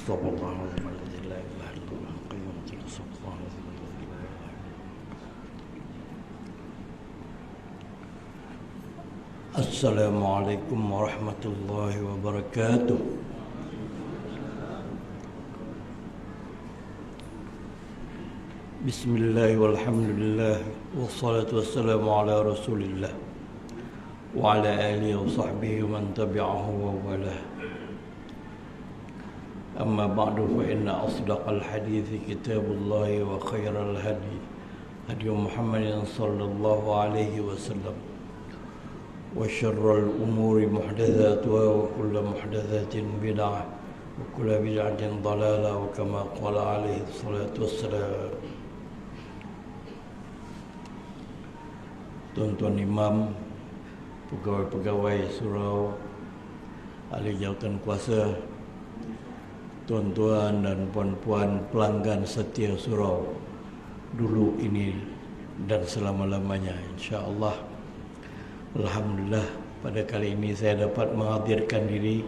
استغفر الله العظيم الذي لا اله الا الله القيوم استغفر الله العظيم الذي لا اله الا الله. السلام عليكم ورحمة الله وبركاته. بسم الله والحمد لله والصلاة والسلام على رسول الله وعلى آله وصحبه ومن تبعه ووالاه. أما بعد فإن أصدق الحديث كتاب الله وخير الهدي هدي محمد صلى الله عليه وسلم وشر الأمور محدثاتها وكل محدثات بدعة وكل بدعة ضلالة وكما قال عليه الصلاة والسلام. Tuan-tuan imam, pegawai-pegawai surau, ahli jawatan kuasa, tuan-tuan dan puan-puan pelanggan setia surau dulu ini dan selama-lamanya, insya-Allah. Alhamdulillah, pada kali ini saya dapat menghadirkan diri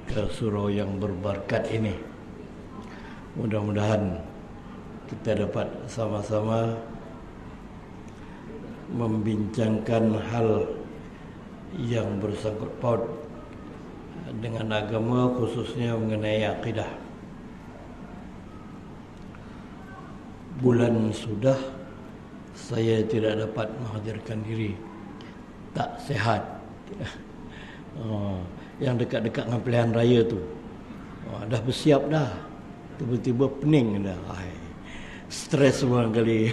ke surau yang berberkat ini. Mudah-mudahan kita dapat sama-sama membincangkan hal yang bersangkut paut dengan agama, khususnya mengenai akidah. Bulan sudah saya tidak dapat menghadirkan diri, tak sehat. Yang dekat-dekat dengan pilihan raya tu, dah bersiap dah, tiba-tiba pening dah. Stres semua kali.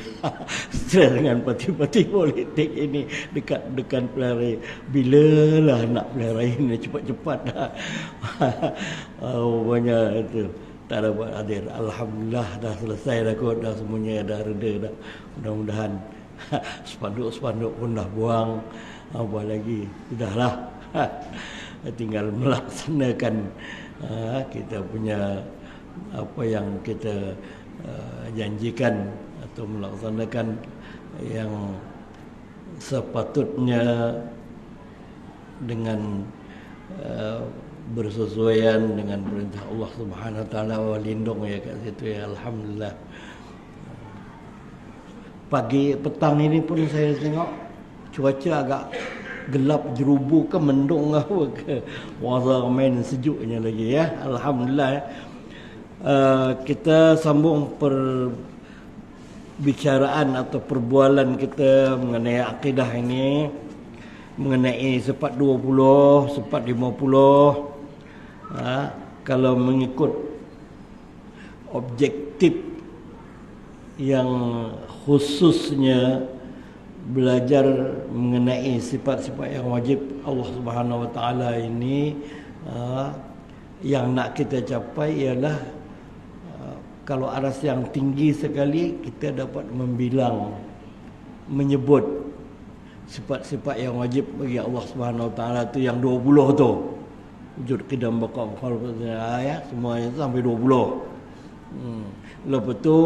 Stres dengan parti-parti politik ini dekat pilihan raya. Bilalah nak pilihan raya ni cepat-cepat dah. Banyak itu tak dapat hadir. Alhamdulillah dah selesai dah kot, dah semuanya dah reda dah. Mudah-mudahan spanduk-spanduk pun dah buang. Apa lagi? Sudahlah. Tinggal melaksanakan kita punya apa yang kita janjikan atau melaksanakan yang sepatutnya dengan bersesuaian dengan perintah Allah Subhanahu Wa Taala. Wa lindung ya kat situ ya. Alhamdulillah. Petang ini pun saya tengok cuaca agak gelap jerubu ke mendung apa ke. Wasa main sejuknya lagi ya. Alhamdulillah ya. Kita sambung perbicaraan atau perbualan kita mengenai akidah ini, mengenai sifat 20, sifat 50. Kalau mengikut objektif yang khususnya belajar mengenai sifat-sifat yang wajib Allah Subhanahu Wa Taala ini, yang nak kita capai ialah kalau aras yang tinggi sekali, kita dapat menyebut sifat-sifat yang wajib bagi Allah Subhanahu Wa Taala tu yang 20 tu. Wujud, qidam, baqa, khalq, ya, semuanya tu sampai 20. Lepas tu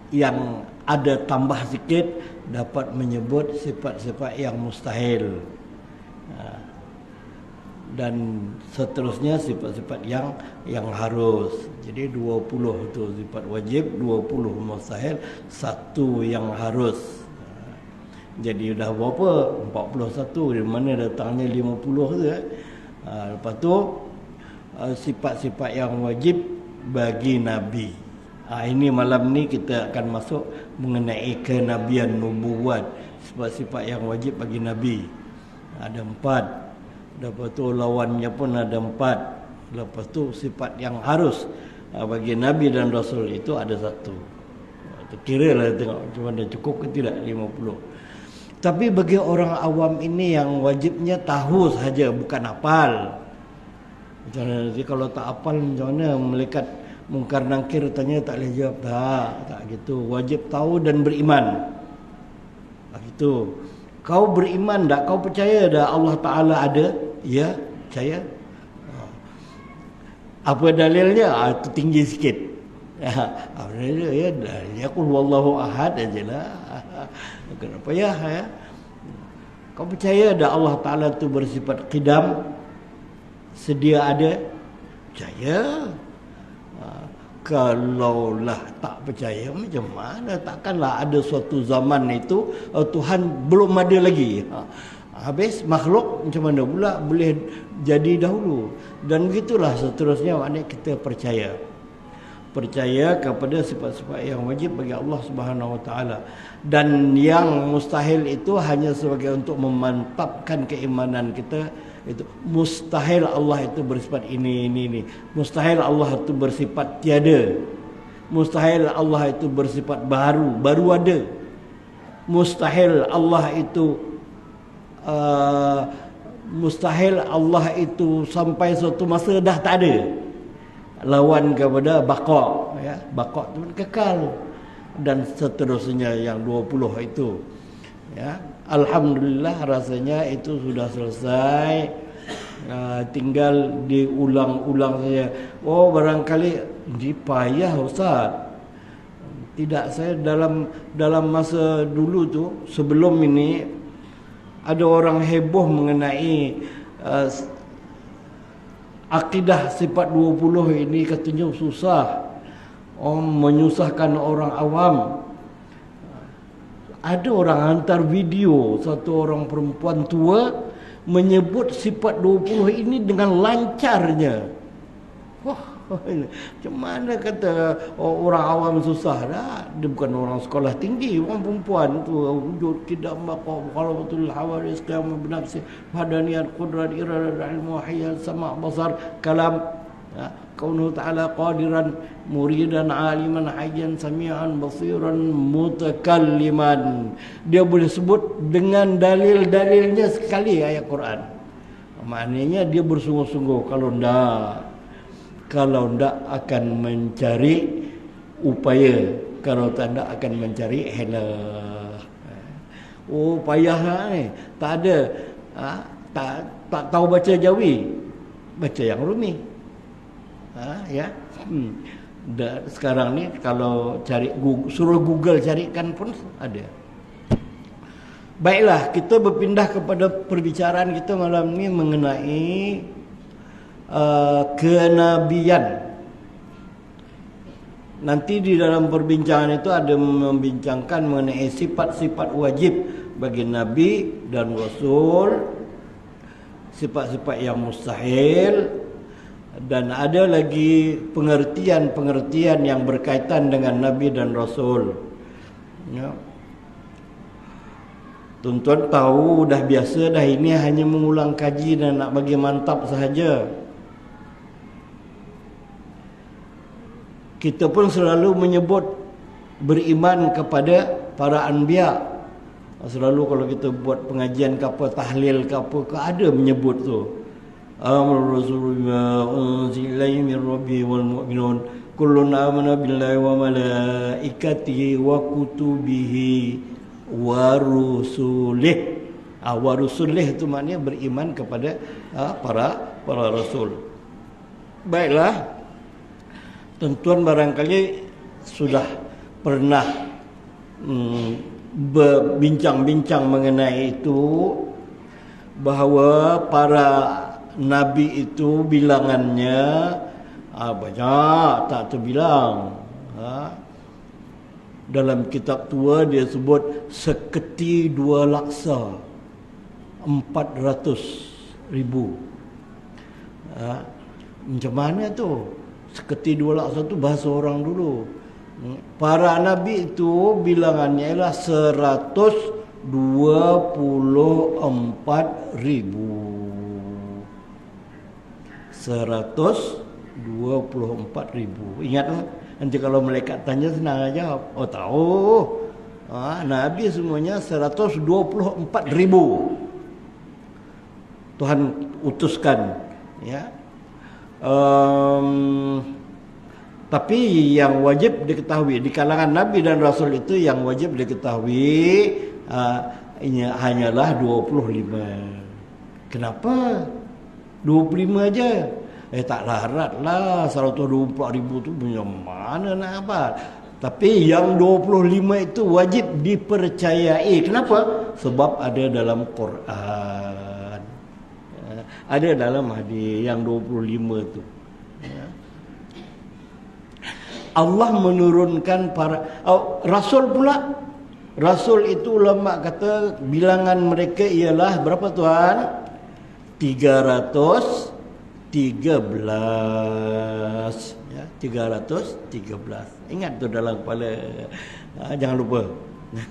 yang ada tambah sikit dapat menyebut sifat-sifat yang mustahil. Dan seterusnya sifat-sifat yang harus. Jadi 20 tu sifat wajib, 20 mustahil, 1 yang harus. Jadi dah berapa? 41. Di mana datangnya 50 tu ya. Lepas tu sifat-sifat yang wajib bagi Nabi. Ini malam ni kita akan masuk mengenai kenabian, nubuat, sifat-sifat yang wajib bagi Nabi. Ada 4. Lepas tu lawannya pun ada 4. Lepas tu sifat yang harus bagi Nabi dan Rasul itu ada 1. Kira lah tengok cuma ada cukup ke tidak 50. Tapi bagi orang awam ini yang wajibnya tahu saja, bukan hafal. Macam mana nanti kalau tak hafal macam mana malaikat mungkar nangkir tanya tak boleh jawab. Tak gitu. Wajib tahu dan beriman. Gitu. Kau beriman tak? Kau percaya tak Allah Ta'ala ada? Ya, percaya. Apa dalilnya? Itu tinggi sikit. Apa dalilnya? Ya, dalilnya qul huwallahu ahad ajalah. Kenapa ya? Kau percaya tak Allah Ta'ala itu bersifat qidam? Sedia ada? percaya. Kalaulah tak percaya, macam mana? Takkanlah ada suatu zaman itu Tuhan belum ada lagi. Habis makhluk macam mana pula boleh jadi dahulu? Dan begitulah seterusnya, maknanya kita percaya. Percaya kepada sifat-sifat yang wajib bagi Allah Subhanahu Wa Taala, dan yang mustahil itu hanya sebagai untuk memantapkan keimanan kita. Itu mustahil Allah itu bersifat ini. Mustahil Allah itu bersifat tiada. Mustahil Allah itu bersifat baru ada. Mustahil Allah itu mustahil Allah itu sampai suatu masa dah tak ada. Lawan kepada baqa, ya. Baqa itu kekal, dan seterusnya yang 20 itu, ya. Alhamdulillah rasanya itu sudah selesai. Tinggal diulang-ulang saja. Oh, barangkali dipayah Ustaz. Tidak, saya dalam masa dulu tu, sebelum ini, ada orang heboh mengenai akidah sifat 20 ini, katanya susah. Menyusahkan orang awam. Ada orang hantar video satu orang perempuan tua menyebut sifat 20 ini dengan lancarnya. Wah, macam mana kata orang awam susah dah? Dia bukan orang sekolah tinggi, orang perempuan tu wujud tidak maqa qalatul hawaris qiyam binafsi hadaniyat qudrat iradat ilmu hayal sama basar kalam, kaunuhu ta'ala qadiran muridan aliman hayyan sami'an basiran mutakalliman. Dia boleh sebut dengan dalil-dalilnya sekali ayat Quran. Maknanya dia bersungguh-sungguh. Kalau ndak akan mencari upaya, kalau tak akan mencari helah. Oh, payah ni. Tak ada tak tahu baca Jawi, baca yang Rumi. Ya. Sekarang ni kalau cari Google, suruh Google carikan pun ada. Baiklah, kita berpindah kepada perbicaraan kita malam ni mengenai kenabian. Nanti di dalam perbincangan itu ada membincangkan mengenai sifat-sifat wajib bagi Nabi dan Rasul, sifat-sifat yang mustahil, dan ada lagi pengertian-pengertian yang berkaitan dengan Nabi dan Rasul. Ya. Tuan-tuan tahu dah biasa dah, ini hanya mengulang kaji dan nak bagi mantap sahaja. Kita pun selalu menyebut beriman kepada para anbiya. Selalu kalau kita buat pengajian ke apa, tahlil ke apa, ada menyebut tu. Amr Rasulullah unzilaihi min rabbi wal mu'minun kullun amana billahi wa malaikatihi wa kutubihi wa rusulih. Wa rusulih itu maknanya beriman kepada para rasul. Baiklah, tuan-tuan barangkali sudah pernah berbincang-bincang mengenai itu, bahawa para Nabi itu bilangannya banyak, tak terbilang. Dalam kitab tua dia sebut seketi 2 laksa 400,000. Macam mana tu? Seketi 2 laksa tu bahasa orang dulu. Para Nabi itu bilangannya ialah 124,000. 124,000. Ingat tak? Nanti kalau malaikat tanya senang jawab. Oh, tahu. Nabi semuanya 124,000. Tuhan utuskan, ya. Tapi yang wajib diketahui di kalangan Nabi dan Rasul itu, yang wajib diketahui hanyalah 25. Kenapa 25 aja? Tak larat lah 124,000 tu punya mana nak apa. Tapi yang 25 itu wajib dipercayai. Kenapa? Sebab ada dalam Quran, ada dalam hadis yang 25 tu. Allah menurunkan para rasul pula. Rasul itu ulama kata bilangan mereka ialah berapa tuan? 313. Ya, 313. Ingat tu dalam kepala. Jangan lupa.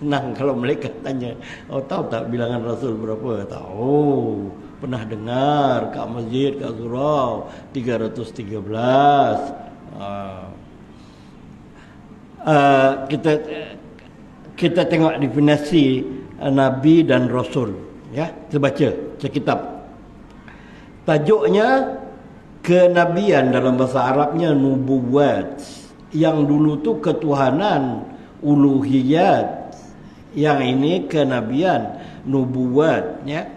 Nang kalau mereka tanya, tahu tak bilangan rasul berapa? Tahu. Pernah dengar kat masjid, kat surau 313. Kita tengok definisi Nabi dan Rasul, ya. Kita baca kitab. Tajuknya kenabian, dalam bahasa Arabnya nubuwat. Yang dulu tu ketuhanan, uluhiyat. Yang ini kenabian, nubuwat, ya.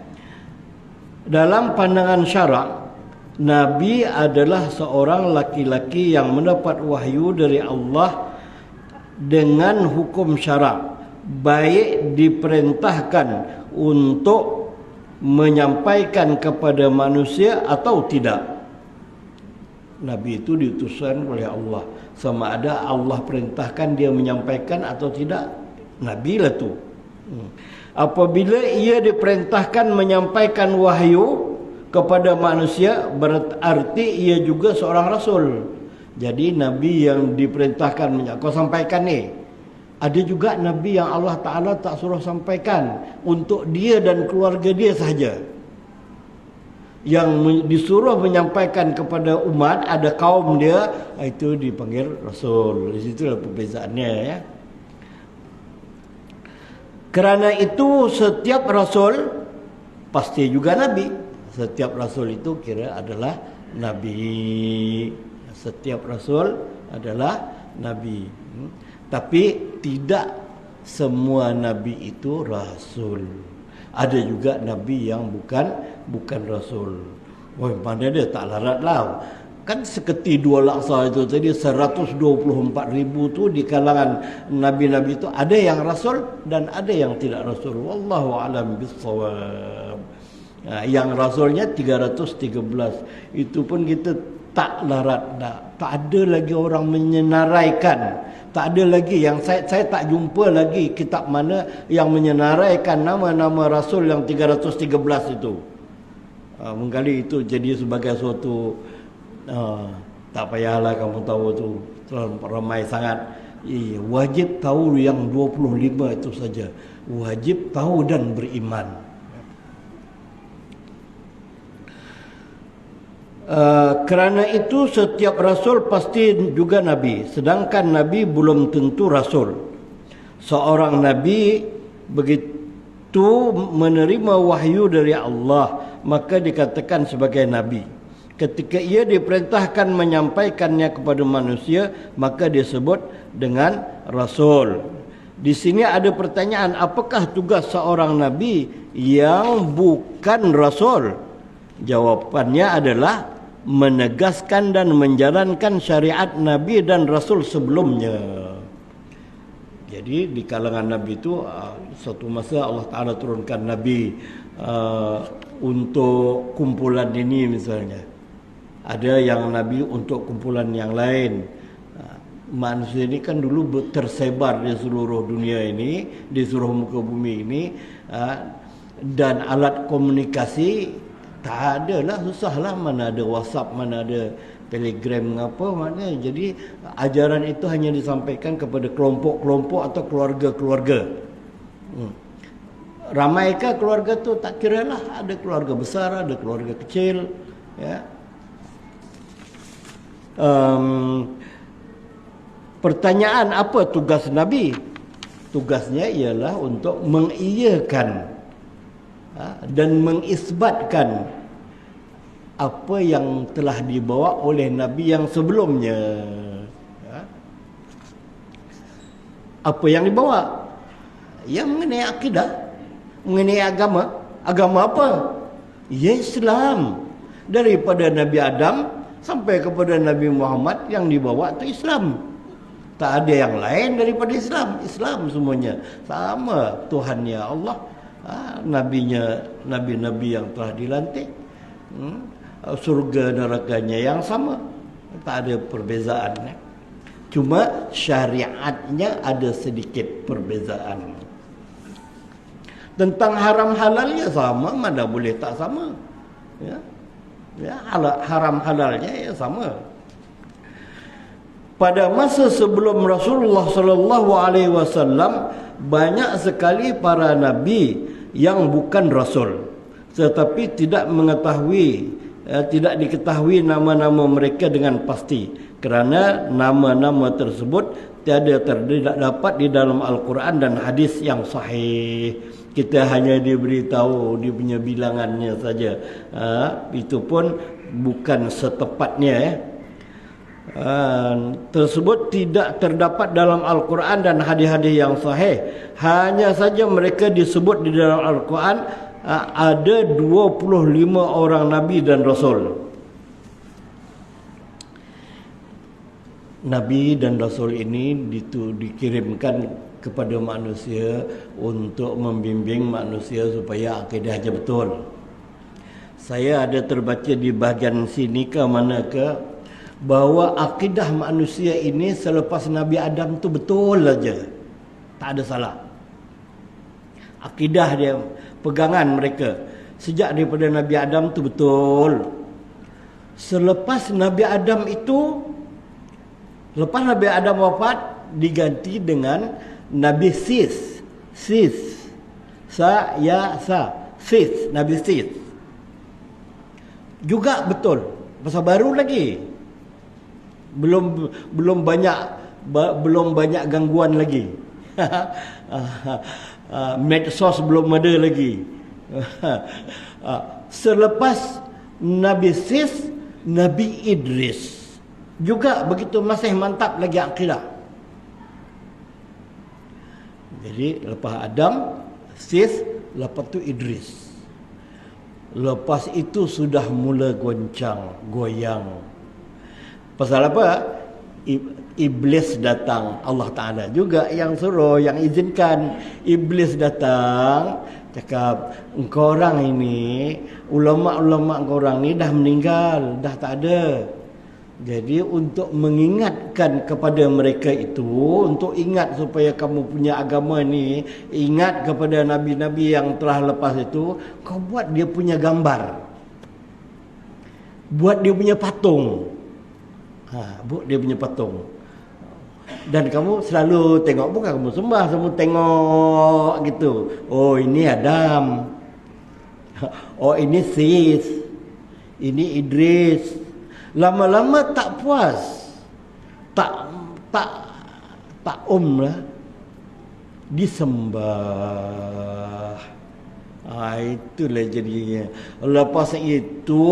Dalam pandangan syarak, Nabi adalah seorang laki-laki yang mendapat wahyu dari Allah dengan hukum syarak, baik diperintahkan untuk menyampaikan kepada manusia atau tidak. Nabi itu diutuskan oleh Allah. Sama ada Allah perintahkan dia menyampaikan atau tidak, Nabi lah tu. Apabila ia diperintahkan menyampaikan wahyu kepada manusia, berarti ia juga seorang rasul. Jadi Nabi yang diperintahkan kau sampaikan ni. Ada juga Nabi yang Allah Ta'ala tak suruh sampaikan, untuk dia dan keluarga dia sahaja. Yang disuruh menyampaikan kepada umat, ada kaum dia, itu dipanggil rasul. Di situlah perbezaannya, ya. Kerana itu setiap rasul pasti juga Nabi. Setiap rasul itu kira adalah Nabi. Setiap rasul adalah Nabi. Tapi tidak semua Nabi itu rasul. Ada juga Nabi yang bukan rasul. Wah, mana dia tak larat lah. Kan seketi dua laksa itu tadi, 124,000 tu di kalangan Nabi-Nabi itu ada yang rasul dan ada yang tidak rasul. Wallahu a'lam bissawab. Yang rasulnya 313. Itu pun kita tak larat dah. Tak ada lagi orang menyenaraikan. Tak ada lagi yang saya tak jumpa lagi kitab mana yang menyenaraikan nama-nama rasul yang 313 itu. Mengkali itu jadi sebagai suatu tak payahlah kamu tahu tu, terlalu ramai sangat. Wajib tahu yang 25 itu saja. Wajib tahu dan beriman. Kerana itu setiap rasul pasti juga Nabi, sedangkan Nabi belum tentu rasul. Seorang Nabi begitu menerima wahyu dari Allah, maka dikatakan sebagai Nabi. Ketika ia diperintahkan menyampaikannya kepada manusia, maka disebut dengan rasul. Di sini ada pertanyaan, apakah tugas seorang Nabi yang bukan rasul? Jawapannya adalah menegaskan dan menjalankan syariat Nabi dan Rasul sebelumnya. Jadi di kalangan Nabi itu suatu masa Allah Ta'ala turunkan Nabi untuk kumpulan ini misalnya. Ada yang Nabi untuk kumpulan yang lain. Manusia ini kan dulu tersebar di seluruh dunia ini, di seluruh muka bumi ini, dan alat komunikasi tak ada lah, susah lah. Mana ada WhatsApp, mana ada Telegram, apa maknanya. Jadi ajaran itu hanya disampaikan kepada kelompok-kelompok atau keluarga-keluarga. Ramaikah keluarga tu? Tak kira lah. Ada keluarga besar, ada keluarga kecil, ya. Pertanyaan, apa tugas Nabi? Tugasnya ialah untuk mengiyakan dan mengisbatkan apa yang telah dibawa oleh Nabi yang sebelumnya. Apa yang dibawa? Yang mengenai akidah, mengenai agama. Agama apa? Ya, Islam. Daripada Nabi Adam sampai kepada Nabi Muhammad, yang dibawa itu Islam. Tak ada yang lain daripada Islam. Islam semuanya sama. Tuhannya Allah, nabinya, nabi-nabi yang telah dilantik, surga nerakanya yang sama. Tak ada perbezaan. Cuma syariatnya ada sedikit perbezaan. Tentang haram halalnya sama, mana boleh tak sama. Haram halalnya ya sama. Pada masa sebelum Rasulullah sallallahu alaihi wasallam, banyak sekali para nabi yang bukan rasul, tetapi tidak diketahui nama-nama mereka dengan pasti, kerana nama-nama tersebut tidak dapat di dalam Al-Quran dan hadis yang sahih. Kita hanya diberitahu dia punya bilangannya saja. Itu pun bukan setepatnya. Tersebut tidak terdapat dalam Al-Quran dan hadis-hadis yang sahih. Hanya saja mereka disebut di dalam Al-Quran ada 25 orang Nabi dan Rasul. Nabi dan Rasul ini dikirimkan kepada manusia untuk membimbing manusia supaya akidahnya betul. Saya ada terbaca di bahagian sini ke mana ke, bahawa akidah manusia ini selepas Nabi Adam tu betul aja, tak ada salah. Akidah dia, pegangan mereka sejak daripada Nabi Adam tu betul. Selepas Nabi Adam itu, lepas Nabi Adam wafat, diganti dengan Nabi Sis. Nabi Sis juga betul, pasal baru lagi, belum banyak gangguan lagi. Medsos belum ada lagi. Selepas Nabi Sis, Nabi Idris juga begitu, masih mantap lagi akidah. Jadi lepas Adam, Sis, lepas tu Idris. Lepas itu sudah mula goyang. Pasal apa? Iblis datang. Allah Ta'ala juga yang suruh, yang izinkan. Iblis datang, cakap, engkau orang ini, ulama-ulama engkau orang ni dah meninggal, dah tak ada. Jadi untuk mengingatkan kepada mereka itu, untuk ingat supaya kamu punya agama ni, ingat kepada nabi-nabi yang telah lepas itu, kau buat dia punya gambar, buat dia punya patung. Buat dia punya patung. Dan kamu selalu tengok, bukan kamu sembah, kamu tengok gitu. Oh, ini Adam. Oh, ini Sis. Ini Idris. Lama-lama tak puas, tak lah, disembah. Itulah jadinya. Lepas itu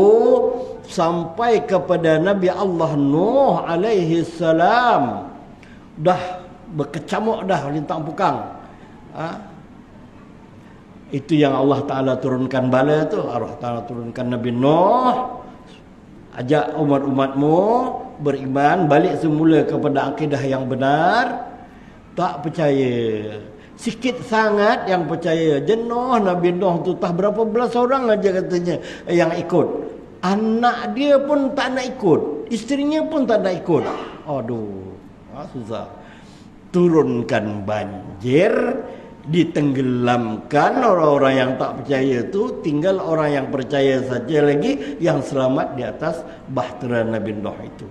sampai kepada Nabi Allah Nuh alaihi salam, dah berkecamuk dah lintang pukang. Itu yang Allah Ta'ala turunkan bala tu. Allah Ta'ala turunkan Nabi Nuh, ajak umat-umatmu beriman, balik semula kepada akidah yang benar. Tak percaya, sikit sangat yang percaya. Jenuh Nabi Nuh tu, tak berapa belas orang aja katanya yang ikut. Anak dia pun tak nak ikut, isterinya pun tak nak ikut. Aduh, susah. Turunkan banjir, ditenggelamkan orang-orang yang tak percaya tu, tinggal orang yang percaya saja lagi yang selamat di atas bahtera Nabi Nuh itu.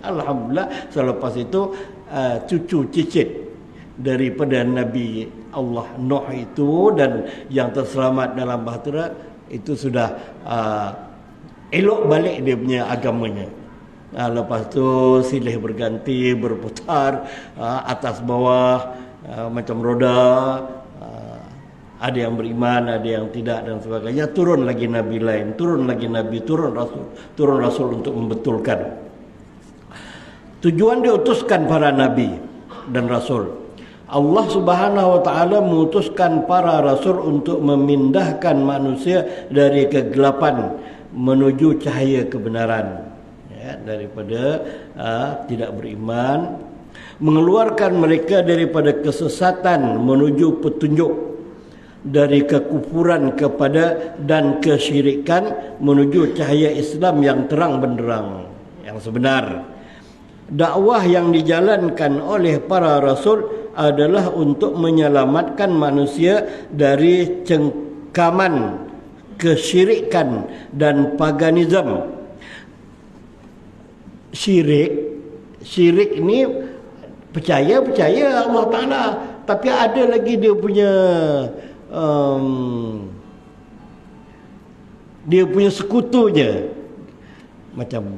Alhamdulillah, selepas itu cucu cicit daripada Nabi Allah Nuh itu dan yang terselamat dalam bahtera itu sudah elok balik dia punya agamanya. Lepas tu silih berganti, berputar, atas bawah, macam roda. Ada yang beriman, ada yang tidak dan sebagainya. Turun lagi Nabi lain, turun lagi Nabi, turun Rasul untuk membetulkan. Tujuan diutuskan para Nabi dan Rasul. Allah Subhanahu wa Ta'ala mengutuskan para Rasul untuk memindahkan manusia dari kegelapan menuju cahaya kebenaran. Daripada tidak beriman, mengeluarkan mereka daripada kesesatan menuju petunjuk. dari kekufuran kepada dan kesyirikan menuju cahaya Islam yang terang benderang, yang sebenar. Dakwah yang dijalankan oleh para rasul adalah untuk menyelamatkan manusia dari cengkaman kesyirikan dan paganisme. Syirik ni percaya Allah Ta'ala, tapi ada lagi dia punya sekutunya. Macam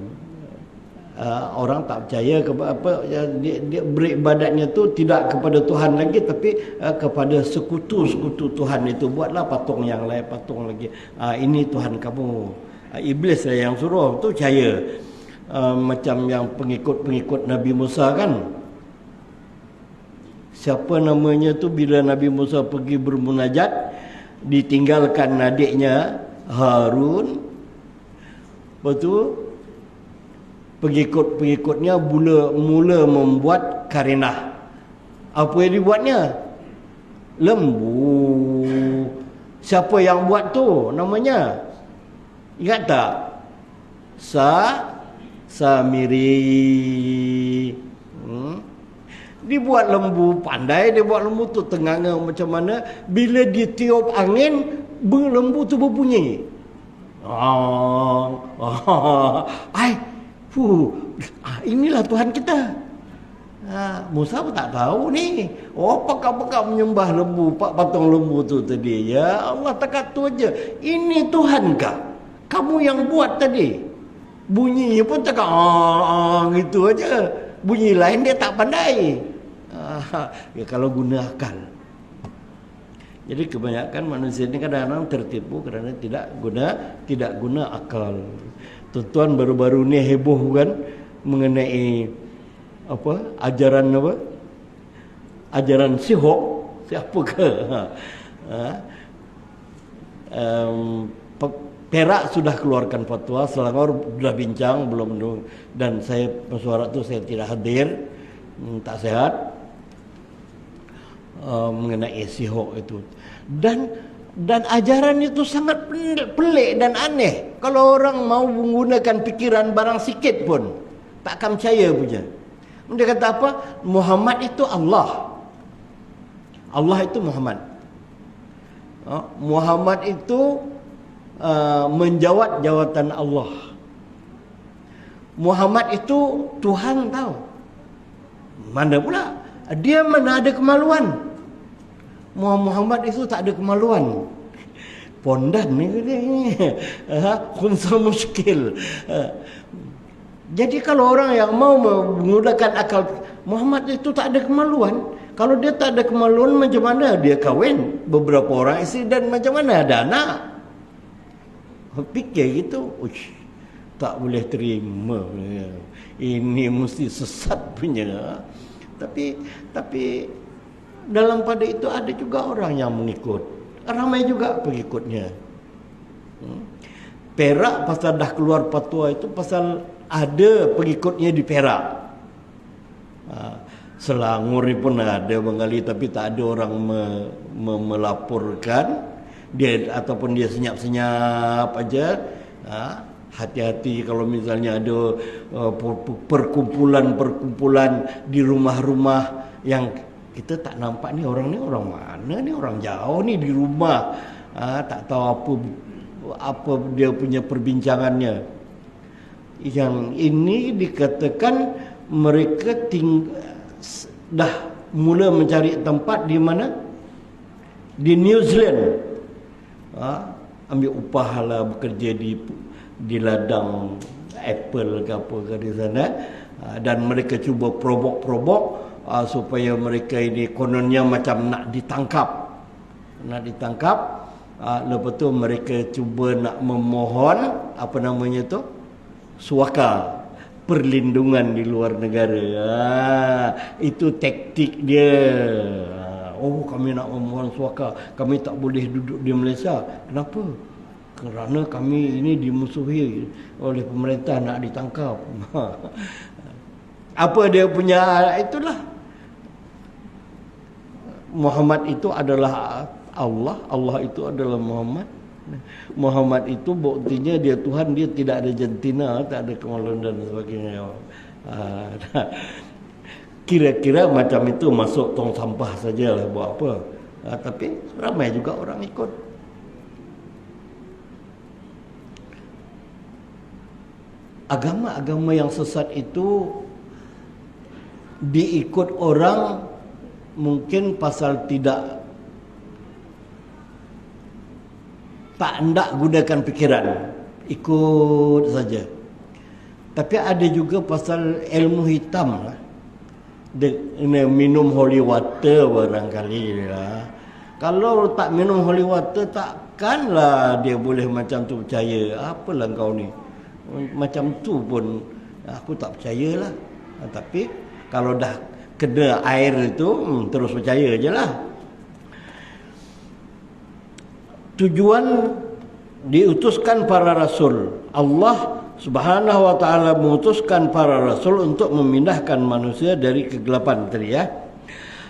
orang tak percaya dia beribadatnya tu tidak kepada Tuhan lagi, tapi kepada sekutu Tuhan itu. Buatlah patung yang lain, patung lagi. Ini Tuhan kamu. Iblis lah yang suruh tu percaya. Macam yang pengikut Nabi Musa kan. Siapa namanya tu, bila Nabi Musa pergi bermunajat, ditinggalkan adiknya Harun. Lepas tu pengikut-pengikutnya mula membuat karenah. Apa yang dibuatnya? Lembu. Siapa yang buat tu namanya? Ingat tak? Samiri. Dibuat lembu, pandai dia buat lembu tu, tenganga macam mana. Bila dia tiup angin, lembu tu berbunyi. Inilah Tuhan kita. Musa pun tak tahu ni. Pakak-pakak menyembah lembu, patung lembu tu tadi. Ya Allah, takat tu aja. Ini Tuhan kah? Kamu yang buat tadi. Bunyinya pun cakap gitu aja. Bunyi lain dia tak pandai. Ya kalau guna akal. Jadi kebanyakan manusia ini kadang-kadang tertipu kerana tidak guna akal. Tuan-tuan baru-baru ni heboh kan mengenai ajaran Sihok. Siapa ke? Perak sudah keluarkan fatwa, Selangor sudah bincang belum, dan saya mesyuarat tu saya tidak hadir, tak sehat, mengenai Sihok itu. Dan ajaran itu sangat pelik dan aneh. Kalau orang mau menggunakan fikiran barang sikit pun tak akan percaya punya. Dia kata apa? Muhammad itu Allah. Allah itu Muhammad. Muhammad itu menjawat jawatan Allah. Muhammad itu Tuhan tahu. Mana pula? Dia mana ada kemaluan? Muhammad itu tak ada kemaluan. Pondan ni dia. Khunsa muskil. Jadi kalau orang yang mau menggunakan akal, Muhammad itu tak ada kemaluan. Kalau dia tak ada kemaluan, macam mana dia kahwin beberapa orang isteri dan macam mana ada anak? Fikir gitu, tak boleh terima. Ini mesti sesat punya. Tapi dalam pada itu ada juga orang yang mengikut. Ramai juga pengikutnya. Perak pasal dah keluar fatwa itu pasal ada pengikutnya di Perak. Selangor ni pun ada mengali, tapi tak ada orang melaporkan dia, ataupun dia senyap-senyap aja. Hati-hati kalau misalnya ada perkumpulan di rumah-rumah yang kita tak nampak ni orang mana ni, orang jauh ni di rumah, tak tahu apa dia punya perbincangannya. Yang ini dikatakan mereka dah mula mencari tempat di mana? Di New Zealand. Ambil upah lah, bekerja di ladang apple ke apa ke di sana, dan mereka cuba probok supaya mereka ini kononnya macam nak ditangkap. Lepas tu mereka cuba nak memohon apa namanya tu, suaka perlindungan di luar negara. Itu taktik dia. Kami nak memohon suaka, kami tak boleh duduk di Malaysia. Kenapa? Kerana kami ini dimusuhi oleh pemerintah, nak ditangkap. Apa dia punya, itulah. Muhammad itu adalah Allah itu adalah Muhammad. Muhammad itu buktinya dia Tuhan, dia tidak ada jantina, tak ada kemaluan dan sebagainya. Kira-kira macam itu masuk tong sampah sajalah, buat apa? Tapi ramai juga orang ikut. Agama-agama yang sesat itu diikut orang mungkin pasal tak hendak gunakan pikiran, ikut saja. Tapi ada juga pasal ilmu hitam lah. Minum holy water barangkali lah. Kalau tak minum holy water, takkanlah dia boleh macam tu percaya. Apalah kau ni, macam tu pun aku tak percayalah. Tapi kalau dah kena air itu, terus percaya je lah. Tujuan diutuskan para rasul. Allah Subhanahu wa ta'ala mengutuskan para rasul untuk memindahkan manusia dari kegelapan tadi ya.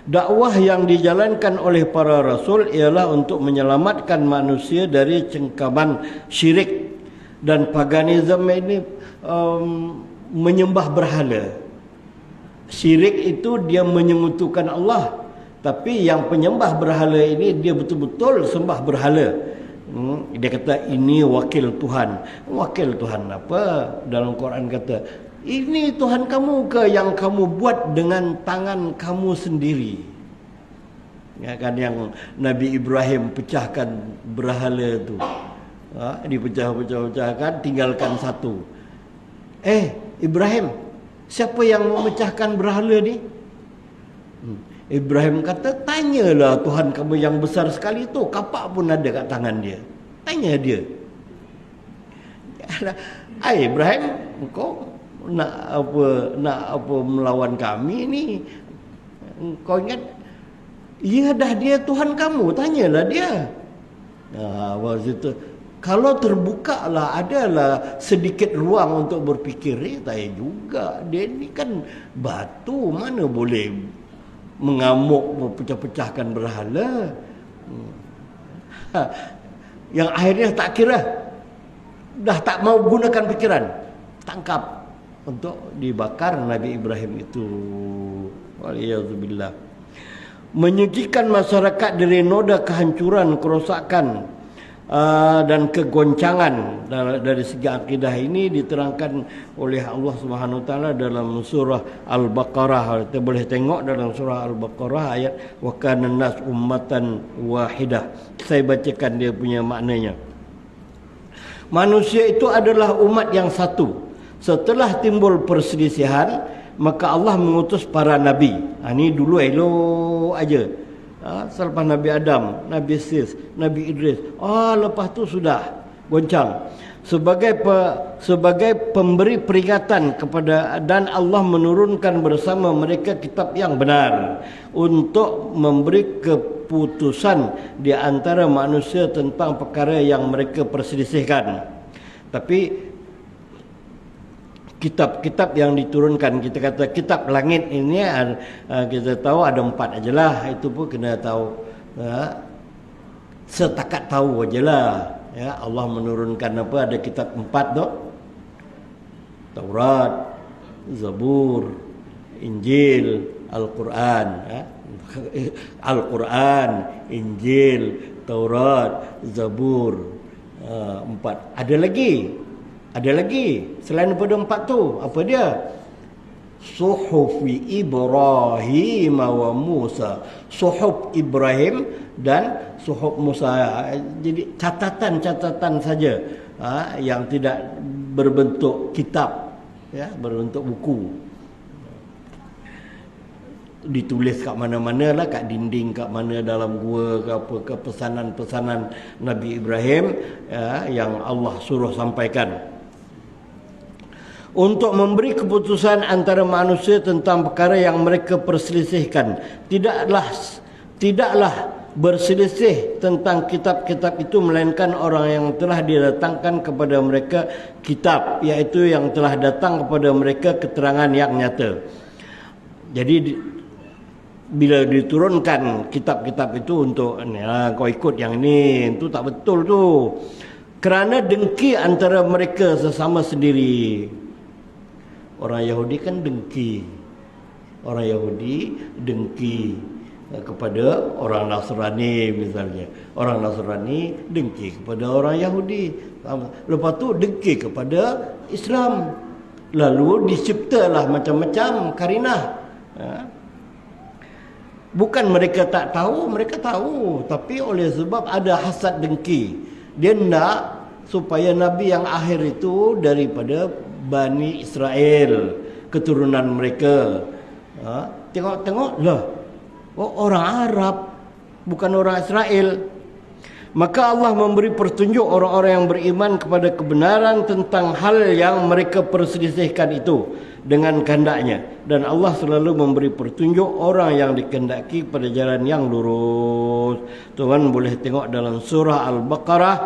Dakwah yang dijalankan oleh para rasul ialah untuk menyelamatkan manusia dari cengkaman syirik dan paganisme ini, menyembah berhala. Syirik itu dia menyekutukan Allah. Tapi yang penyembah berhala ini dia betul-betul sembah berhala. Dia kata ini wakil Tuhan. Wakil Tuhan apa? Dalam Quran kata, ini Tuhan kamu ke yang kamu buat dengan tangan kamu sendiri? Ya kan, yang Nabi Ibrahim pecahkan berhala itu. Dipecah-pecahkan, tinggalkan satu. Ibrahim, siapa yang memecahkan berhala ni? Ibrahim kata, tanyalah Tuhan kamu yang besar sekali tu. Kapak pun ada kat tangan dia. Tanya dia. Ibrahim, kau nak apa melawan kami ni? Kau ingat? Ya dah, dia Tuhan kamu. Tanyalah dia. Situ. Kalau terbuka lah, adalah sedikit ruang untuk berfikir. Tak juga. Dia ni kan batu, mana boleh mengamuk, memecah-pecahkan berhala. Yang akhirnya tak kira, dah tak mau gunakan pikiran, tangkap untuk dibakar Nabi Ibrahim itu. Waliyahzubillah. Menyucikan masyarakat dari noda kehancuran, kerosakan dan kegoncangan dari segi akidah ini diterangkan oleh Allah Subhanahu wa taala dalam surah Al-Baqarah. Kita boleh tengok dalam surah Al-Baqarah ayat wa kana nas ummatan wahidah. Saya bacakan dia punya maknanya. Manusia itu adalah umat yang satu. Setelah timbul perselisihan, maka Allah mengutus para nabi. Ini dulu elok aja. Selepas Nabi Adam, Nabi Sis, Nabi Idris, lepas tu sudah goncang. Sebagai pemberi peringatan kepada, dan Allah menurunkan bersama mereka kitab yang benar untuk memberi keputusan di antara manusia tentang perkara yang mereka perselisihkan. Tapi kitab-kitab yang diturunkan, kita kata kitab langit ini, kita tahu ada 4 ajalah. Itu pun kena tahu, setakat tahu ajalah. Ya, Allah menurunkan apa? Ada kitab 4 tu, Taurat, Zabur, Injil, Al-Quran. Al-Quran, Injil, Taurat, Zabur. 4. Ada lagi selain daripada 4 tu. Apa dia? Suhufi Ibrahim wa Musa. Suhuf Ibrahim dan suhuf Musa. Jadi catatan-catatan saja, yang tidak berbentuk kitab, ya, berbentuk buku. Ditulis kat mana-mana lah, kat dinding, kat mana dalam gua ke apa, ke pesanan-pesanan Nabi Ibrahim, ya, yang Allah suruh sampaikan. Untuk memberi keputusan antara manusia tentang perkara yang mereka perselisihkan. Tidaklah berselisih tentang kitab-kitab itu melainkan orang yang telah didatangkan kepada mereka kitab, iaitu yang telah datang kepada mereka keterangan yang nyata. Jadi bila diturunkan kitab-kitab itu untuk kau ikut yang ini, itu tak betul tu. Kerana dengki antara mereka sesama sendiri. Orang Yahudi kan dengki. Orang Yahudi dengki kepada orang Nasrani misalnya. Orang Nasrani dengki kepada orang Yahudi. Lepas tu dengki kepada Islam. Lalu diciptalah macam-macam karinah. Bukan mereka tak tahu, mereka tahu. Tapi oleh sebab ada hasad dengki, dia nak supaya Nabi yang akhir itu daripada Bani Israel, keturunan mereka. Tengok-tengok lah, orang Arab, bukan orang Israel. Maka Allah memberi petunjuk orang-orang yang beriman kepada kebenaran tentang hal yang mereka perselisihkan itu dengan kehendaknya. Dan Allah selalu memberi petunjuk orang yang dikehendaki pada jalan yang lurus. Tuan boleh tengok dalam surah Al-Baqarah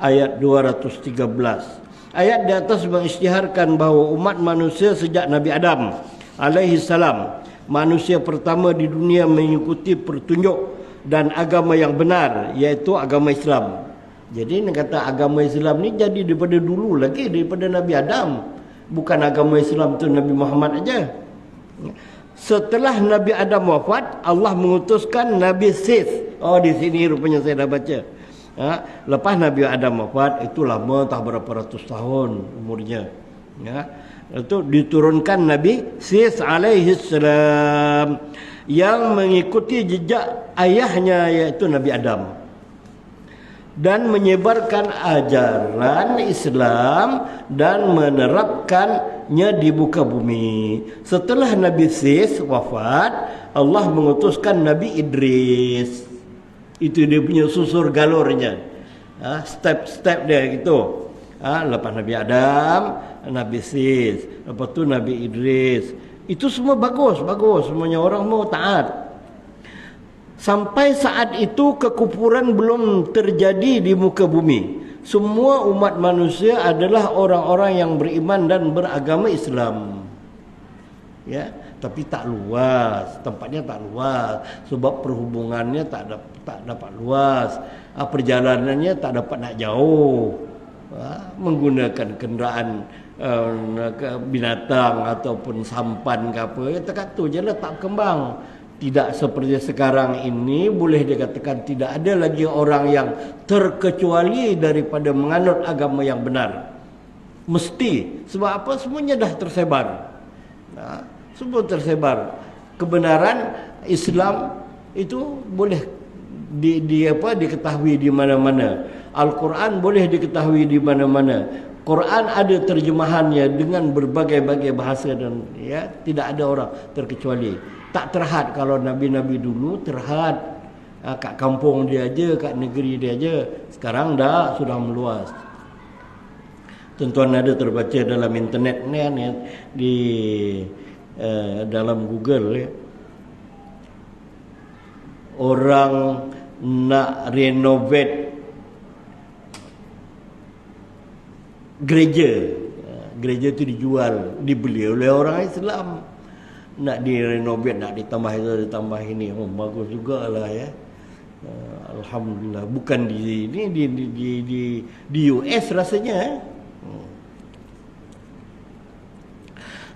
ayat 213. Ayat di atas mengisytiharkan bahawa umat manusia sejak Nabi Adam alaihi salam, manusia pertama di dunia, mengikuti petunjuk dan agama yang benar, iaitu agama Islam. Jadi nak kata agama Islam ni jadi daripada dulu lagi, daripada Nabi Adam. Bukan agama Islam tu Nabi Muhammad aja. Setelah Nabi Adam wafat, Allah mengutuskan Nabi Sis. Oh, di sini rupanya saya dah baca. Lepas Nabi Adam wafat, itu lama, tak berapa ratus tahun umurnya. Itu diturunkan Nabi Sis alaihi salam yang mengikuti jejak ayahnya, iaitu Nabi Adam, dan menyebarkan ajaran Islam dan menerapkannya di muka bumi. Setelah Nabi Sis wafat, Allah mengutuskan Nabi Idris. Itu dia punya susur galurnya, step-step dia gitu. Lepas Nabi Adam, Nabi Sis, lepas tu Nabi Idris. Itu semua bagus, semuanya orang mau taat. Sampai saat itu kekufuran belum terjadi di muka bumi. Semua umat manusia adalah orang-orang yang beriman dan beragama Islam. Ya, tapi tak luas, tempatnya tak luas, sebab perhubungannya tak dapat luas, perjalanannya tak dapat nak jauh, menggunakan kenderaan binatang ataupun sampan ke apa, dekat tu je lah, tak berkembang. Tidak seperti sekarang ini, boleh dikatakan tidak ada lagi orang yang terkecuali daripada menganut agama yang benar. Mesti, sebab apa? Semuanya dah tersebar. Semua tersebar. Kebenaran Islam itu boleh diketahui di mana-mana. Al-Quran boleh diketahui di mana-mana. Quran ada terjemahannya dengan berbagai-bagai bahasa, dan ya, tidak ada orang terkecuali. Tak terhad. Kalau nabi-nabi dulu terhad kat kampung dia aja, kat negeri dia aja. Sekarang dah sudah meluas. Tuan-tuan ada terbaca dalam internet ni, di dalam Google ya. Orang nak renovate gereja tu dijual, dibeli oleh orang Islam. Nak direnovate, nak ditambah itu, ditambah ini. Bagus jugalah ya. Alhamdulillah. Bukan di ini, di US rasanya.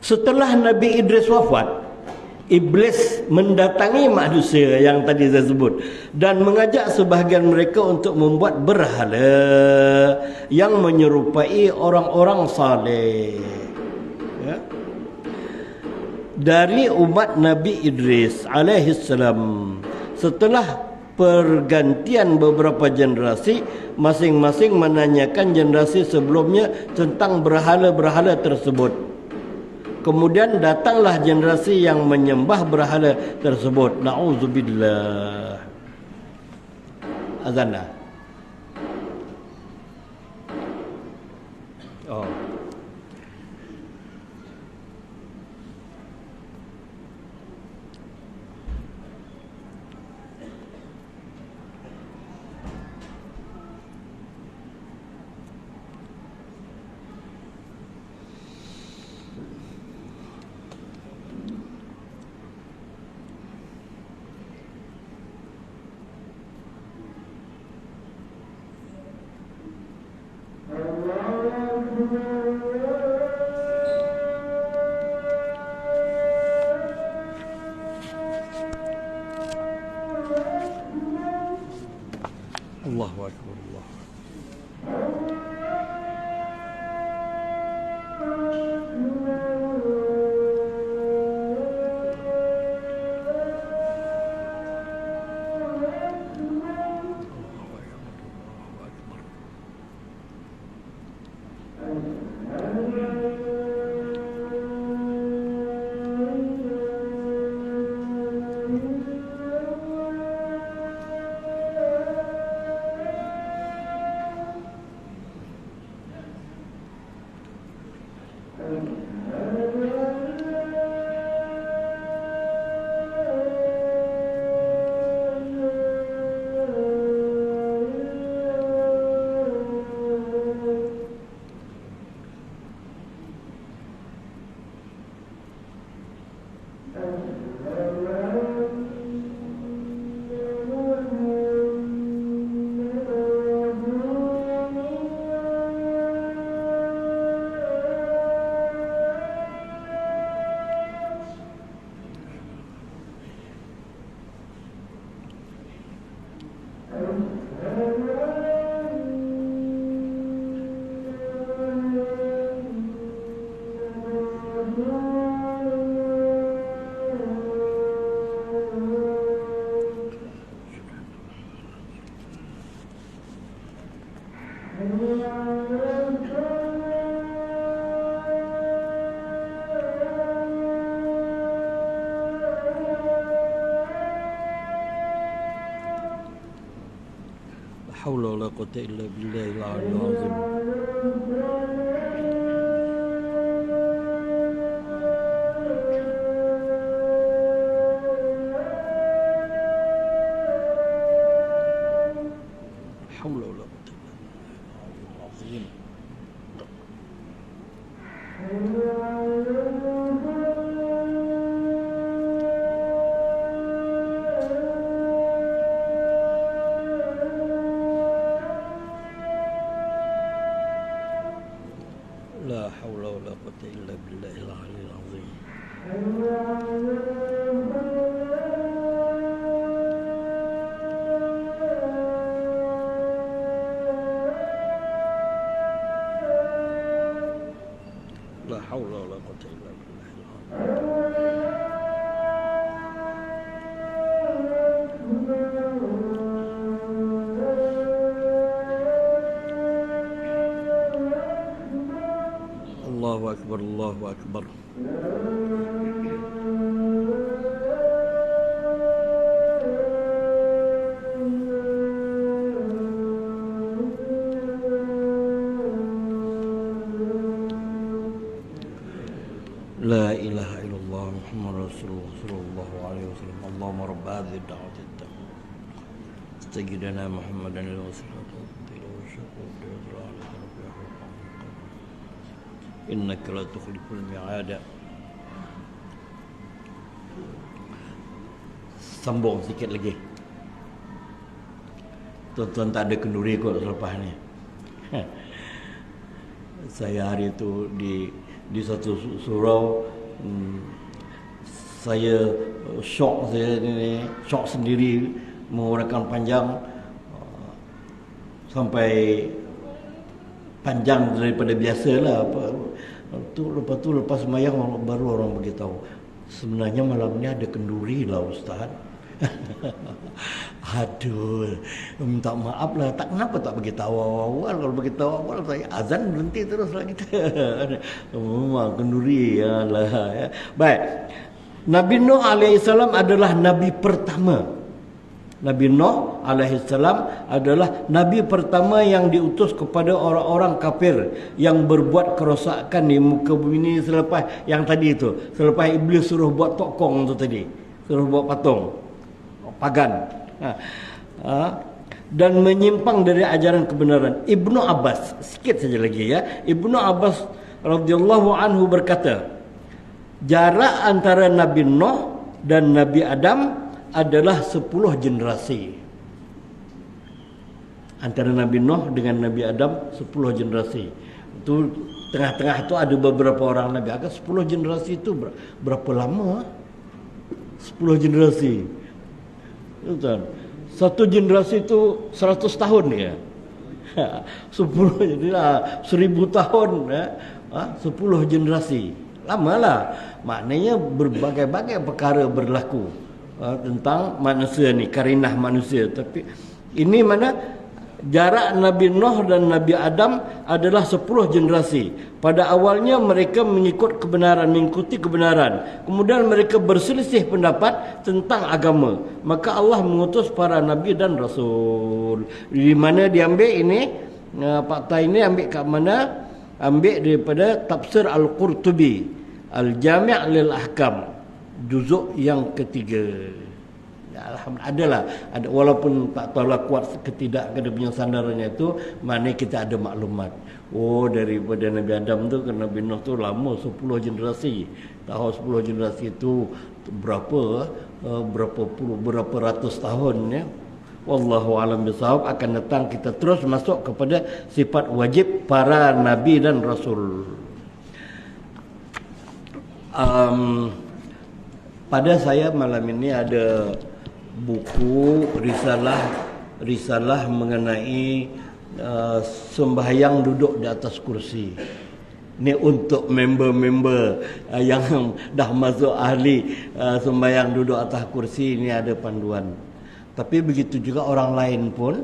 Setelah Nabi Idris wafat, Iblis mendatangi manusia yang tadi saya sebut dan mengajak sebahagian mereka untuk membuat berhala yang menyerupai orang-orang saleh. Ya. Dari umat Nabi Idris alaihissalam, setelah pergantian beberapa generasi, masing-masing menanyakan generasi sebelumnya tentang berhala-berhala tersebut. Kemudian datanglah generasi yang menyembah berhala tersebut. Na'udzubillah. Azan dah. Oh. La haula wala quwwata illa billahil aliyyil azim. Haula wala quwwata illa billahil azim. La haula wala quwwata illa billahil aliyyil azim. La haula wala quwwata illa billahil azim. Allahu akbar, Allahu akbar. La ilaha illallah Muhammad Rasulullah sallallahu alaihi wasallam. Allahumma rabb hadhihi ad-da'wati at-tammah. Sayyidina Muhammadan al-wasilatu wa syafa'atu innaka la tukhliful mi'ada. Sambung sikit lagi. Tuan-tuan tak ada kenduri kot selepas ni. Saya hari itu di satu surau, saya syok sendiri menguraikan panjang sampai panjang daripada biasalah. Lepas sembahyang baru orang beritahu, sebenarnya malam ni ada kenduri lah Ustaz. Aduh, minta maaf lah. Kenapa tak beritahu awal? Kalau beritahu awal, saya azan berhenti terus lah kita. Memang kenduri lah. Ya. Baik, Nabi Nuh alaihissalam adalah Nabi pertama. Nabi Nuh alaihissalam adalah Nabi pertama yang diutus kepada orang-orang kafir yang berbuat kerosakan di muka bumi ini selepas yang tadi itu. Selepas Iblis suruh buat tokong tu tadi. Suruh buat patung. Pagan. Dan menyimpang dari ajaran kebenaran. Ibnu Abbas, sikit saja lagi ya. Ibnu Abbas radhiyallahu anhu berkata, jarak antara Nabi Nuh dan Nabi Adam adalah 10 generasi. Antara Nabi Nuh dengan Nabi Adam 10 generasi. Itu tengah-tengah itu ada beberapa orang Nabi. Agak 10 generasi itu berapa lama? 10 generasi. Betul. Satu generasi itu 100 tahun ya. 10 jadilah 1000 tahun ya. 10 generasi. Lamalah. Maknanya berbagai-bagai perkara berlaku tentang manusia ni, karinah manusia. Tapi ini mana jarak Nabi Nuh dan Nabi Adam adalah 10 generasi. Pada awalnya mereka mengikuti kebenaran. Kemudian mereka berselisih pendapat tentang agama. Maka Allah mengutus para nabi dan rasul. Di mana diambil ini fakta ini ambil kat mana? Ambil daripada tafsir Al-Qurtubi, Al-Jami' lil Ahkam, juzuk yang ketiga. Alhamdulillah adalah ada, walaupun tak tahulah kuat ke tidak ke dia punya sandarannya itu, mana kita ada maklumat. Oh, daripada Nabi Adam tu ke Nabi Nuh tu lama 10 generasi. Tahu 10 generasi itu berapa berapa ratus tahun ya. Wallahu alam bisawab. Akan datang kita terus masuk kepada sifat wajib para nabi dan rasul. Pada saya malam ini ada buku risalah mengenai sembahyang duduk di atas kursi. Ini untuk member-member yang dah masuk ahli sembahyang duduk atas kursi, ini ada panduan. Tapi begitu juga orang lain pun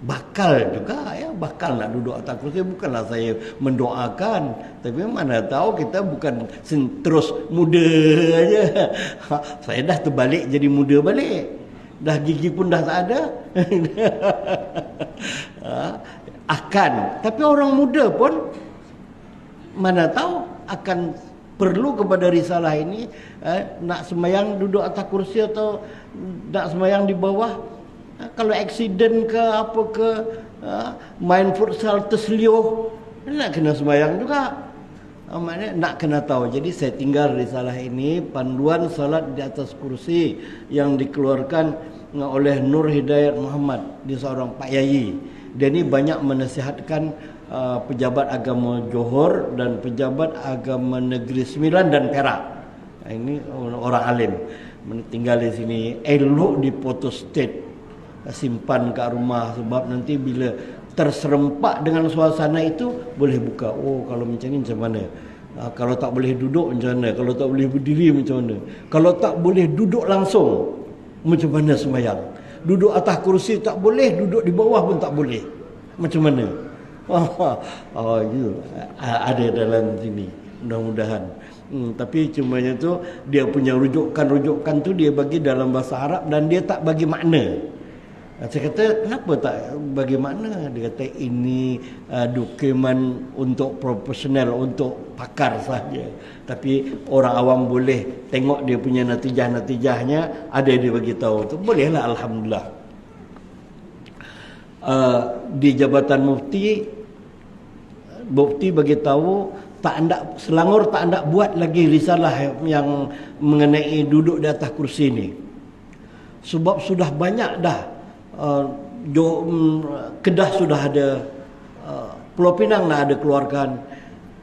bakal juga ya, bakal nak duduk atas kursi. Bukanlah saya mendoakan, tapi mana tahu kita bukan terus muda aja. Saya dah terbalik jadi muda balik, dah gigi pun dah tak ada. Tapi orang muda pun mana tahu akan perlu kepada risalah ini, nak sembahyang duduk atas kursi atau nak sembahyang di bawah. Kalau aksiden ke apa ke, main futsal terseliuh, nak kena sembahyang juga. Maknanya nak kena tahu. Jadi saya tinggal risalah ini, panduan salat di atas kursi, yang dikeluarkan oleh Nur Hidayat Muhammad, dia seorang Pak Yai. Dia ni banyak menasihatkan pejabat agama Johor dan pejabat agama Negeri Sembilan dan Perak. Ini orang alim, tinggal di sini. Elok di photostat, simpan kat rumah, sebab nanti bila terserempak dengan suasana itu boleh buka. Oh, kalau macam ni macam mana? Kalau tak boleh duduk macam mana? Kalau tak boleh berdiri macam mana? Kalau tak boleh duduk langsung, macam mana sembahyang? Duduk atas kursi tak boleh, duduk di bawah pun tak boleh. Macam mana? Ada dalam sini, mudah-mudahan. Tapi cumanya tu dia punya rujukan tu dia bagi dalam bahasa Arab dan dia tak bagi makna. Saya kata, kenapa tak bagi makna? Dia kata ini dokumen untuk profesional, untuk pakar sahaja. Tapi orang awam boleh tengok dia punya natijah-natijahnya, ada dia bagi tahu tu. Bolehlah, alhamdulillah. Di Jabatan Mufti bagi tahu Selangor tak hendak buat lagi risalah yang mengenai duduk di atas kursi ni. Sebab sudah banyak dah. Kedah sudah ada, Pulau Pinang dah ada keluarkan,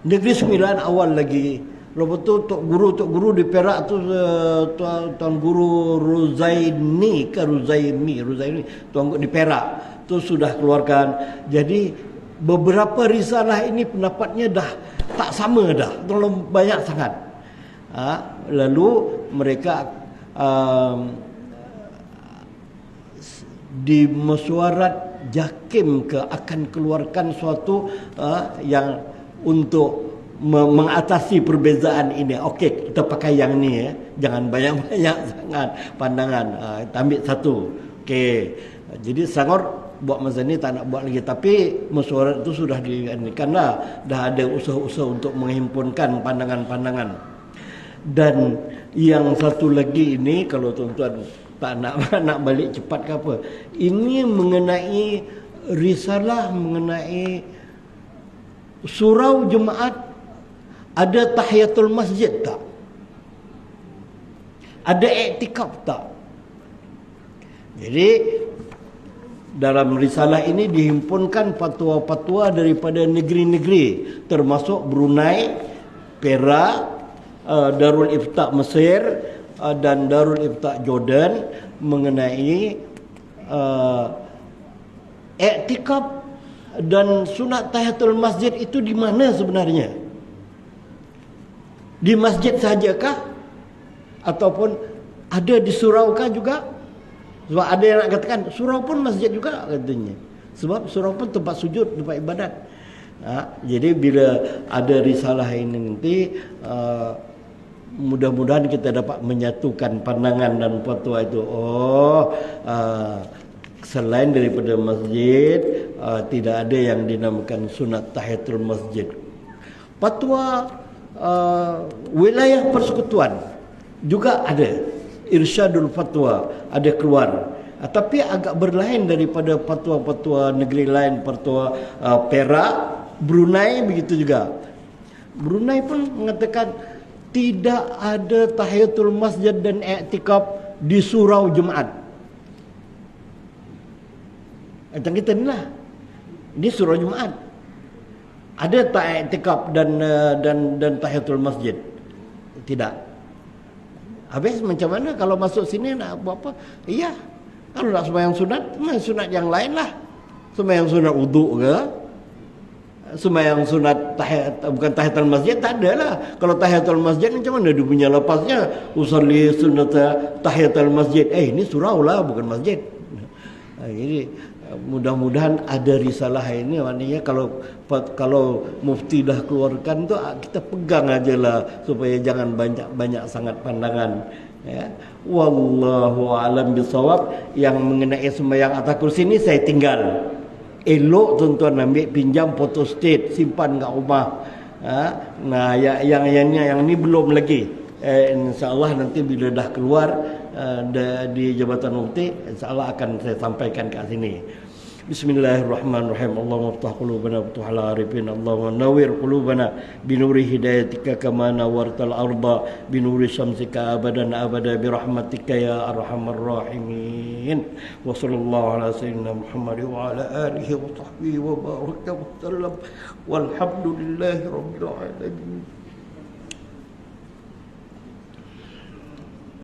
Negeri Sembilan awal lagi. Lepas tu Tok Guru di Perak tu, Tuan Guru Ruzaini, Tuan Guru di Perak tu sudah keluarkan. Jadi beberapa risalah ini pendapatnya dah tak sama dah, terlalu banyak sangat. Lalu mereka di mesyuarat JAKIM akan keluarkan suatu yang untuk mengatasi perbezaan ini. Okey, kita pakai yang ni ya. Jangan banyak-banyak sangat pandangan. Ambil satu. Okey. Jadi Selangor buat masa ni tak nak buat lagi, tapi mesyuarat itu sudah diadakan dah ada usaha-usaha untuk menghimpunkan pandangan-pandangan. Dan yang satu lagi ini, kalau tuan-tuan tak nak balik cepat ke apa, ini mengenai risalah mengenai surau jemaat. Ada tahiyatul masjid tak? Ada iktikaf tak? Jadi dalam risalah ini dihimpunkan fatwa-fatwa daripada negeri-negeri, termasuk Brunei, Perak, Darul Ifta Mesir dan Darul Ifta Jordan, mengenai iktikaf dan sunat tahiyatul masjid itu di mana sebenarnya? Di masjid sahajakah? Ataupun ada di surau kah juga? Sebab ada yang nak katakan surau pun masjid juga katanya. Sebab surau pun tempat sujud, tempat ibadat. Jadi bila ada risalah ini nanti, mudah-mudahan kita dapat menyatukan pandangan dan fatwa itu. Selain daripada masjid, tidak ada yang dinamakan sunat tahiyatul masjid. Fatwa wilayah persekutuan juga ada. Irsyadul Fatwa ada keluar. Tapi agak berlain daripada fatwa-fatwa negeri lain, fatwa Perak, Brunei begitu juga. Brunei pun mengatakan tidak ada tahiyatul masjid dan i'tikaf di surau Jumaat. Macam kita ni lah. Di surau Jumaat. Ada tak i'tikaf dan tahiyatul masjid? Tidak. Habis macam mana kalau masuk sini nak buat apa? Iya. Kalau nak sembahyang sunat yang lain lah. Sembahyang sunat wuduk ke? Sembahyang sunat bukan tahiyatul masjid, tak ada lah. Kalau tahiyatul masjid macam mana dia punya lapasnya? Usalli sunat tahiyatul masjid. Ini surau lah, bukan masjid. Jadi mudah-mudahan ada risalah ini. Maknanya kalau mufti dah keluarkan tu, kita pegang aja lah supaya jangan banyak sangat pandangan. Ya. Wallahu alam bisawab. Yang mengenai sembahyang atas kursi ni saya tinggal. Elok tuan-tuan ambil pinjam foto state, simpan kat rumah. Nah yang ni belum lagi. InsyaAllah nanti bila dah keluar di Jabatan Mufti, InsyaAllah akan saya sampaikan kat sini. Bismillahirrahmanirrahim. Allahumma ftah qulubana futuhal arifin. Allahumma nawwir qulubana binuri hidayatika kama nawwartal arda binuri syamsika abadan abada birahmatika ya arhamar rahimin. Wa sallallahu ala sayyidina Muhammad wa ala alihi wa sahbihi wa baraka wa sallam. Walhamdulillahi rabbil alamin.